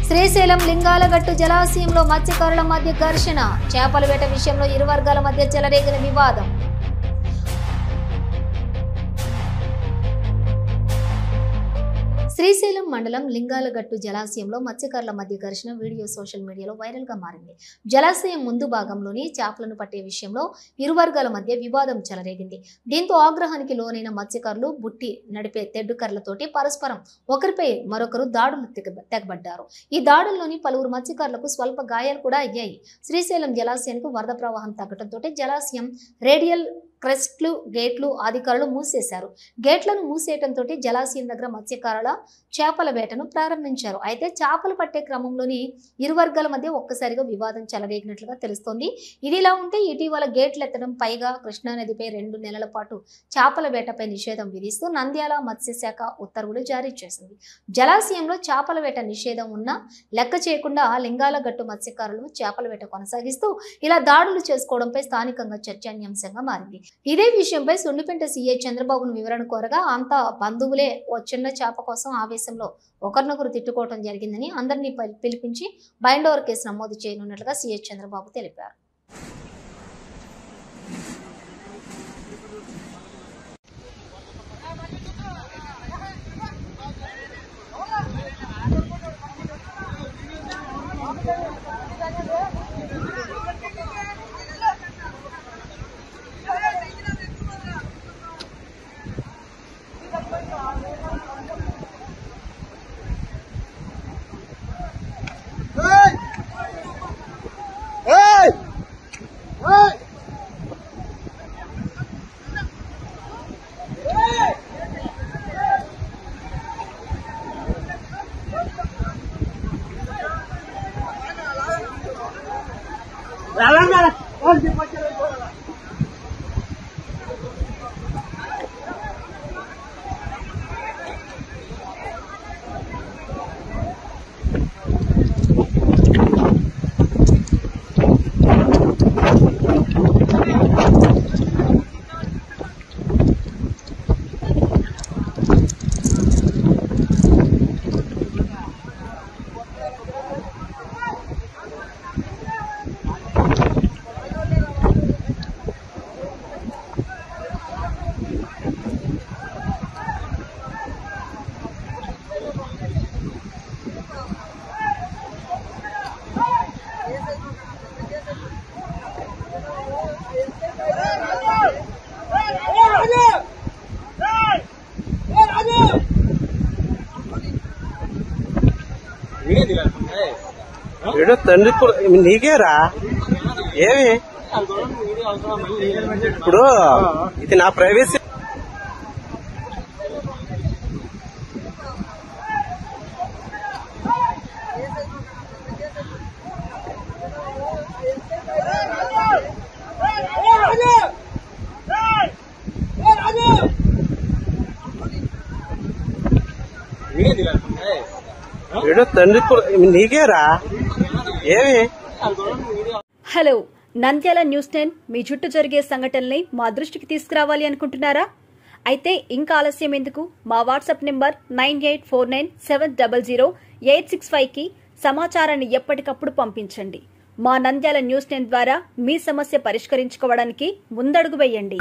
శ్రీశైలం లింగాలగట్టు జలాశయంలో మత్స్యకారుల మధ్య ఘర్షణ. చేపల వేట విషయంలో ఇరు వర్గాల మధ్య చెలరేగిన వివాదం. శ్రీశైలం మండలం లింగాలగట్టు జలాశయంలో మత్స్యకారుల మధ్య ఘర్షణ వీడియో సోషల్ మీడియాలో వైరల్ గా మారింది. జలాశయం ముందు భాగంలోని చేపలను పట్టే విషయంలో ఇరు వర్గాల మధ్య వివాదం చెలరేగింది. దీంతో ఆగ్రహానికి లోనైన మత్స్యకారులు బుట్టి నడిపే తెడ్డుకర్రలతోటి పరస్పరం ఒకరిపై మరొకరు దాడులు తెగబడ్డారు. ఈ దాడుల్లోని పలువురు మత్స్యకారులకు స్వల్ప గాయాలు కూడా అయ్యాయి. శ్రీశైలం జలాశయానికి వరద ప్రవాహం తగ్గడంతో జలాశయం రేడియల్ క్రెస్ట్లు గేట్లు అధికారులు మూసేశారు. గేట్లను మూసేయడంతో జలాశయం దగ్గర మత్స్యకారుల చేపల వేటను ప్రారంభించారు. అయితే చేపలు పట్టే క్రమంలోని ఇరు వర్గాల మధ్య ఒక్కసారిగా వివాదం చెలరేగినట్లుగా తెలుస్తోంది. ఇదిలా ఉంటే ఇటీవల గేట్లు ఎత్తడం పైగా కృష్ణానదిపై 2 నెలల పాటు చేపల వేటపై నిషేధం విధిస్తూ నంద్యాల మత్స్యశాఖ ఉత్తర్వులు జారీ చేసింది. జలాశయంలో చేపల వేట నిషేధం ఉన్నా లెక్క చేయకుండా లింగాలగట్టు మత్స్యకారులు చేపల వేట కొనసాగిస్తూ ఇలా దాడులు చేసుకోవడంపై స్థానికంగా చర్చనీయాంశంగా మారింది. ఇదే విషయంపై సున్నిపేట సీఐ చంద్రబాబును వివరణ కోరగా అంతా బంధువులే ఓ చిన్న చేప కోసం ఆవేశంలో ఒకరినొకరు తిట్టుకోవడం జరిగిందని అందరినీ పిలిపించి బైండ్ ఓవర్ కేసు నమోదు చేయనున్నట్లుగా సీఐ చంద్రబాబు తెలిపారు. తండ్రి నీకేరా ఏమి ఇప్పుడు ఇది నా ప్రైవసీ. తండ్రి నీకేరా ఏమి. హలో, నంద్యాల న్యూస్ 10 మీ చుట్టూ జరిగే సంఘటనల్ని మా దృష్టికి తీసుకురావాలి అనుకుంటున్నారా? అయితే ఇంకా ఆలస్యం ఎందుకు? మా వాట్సాప్ నెంబర్ 9849700865కి సమాచారాన్ని ఎప్పటికప్పుడు పంపించండి. మా నంద్యాల న్యూస్ 10 ద్వారా మీ సమస్య పరిష్కరించుకోవడానికి ముందడుగు వేయండి.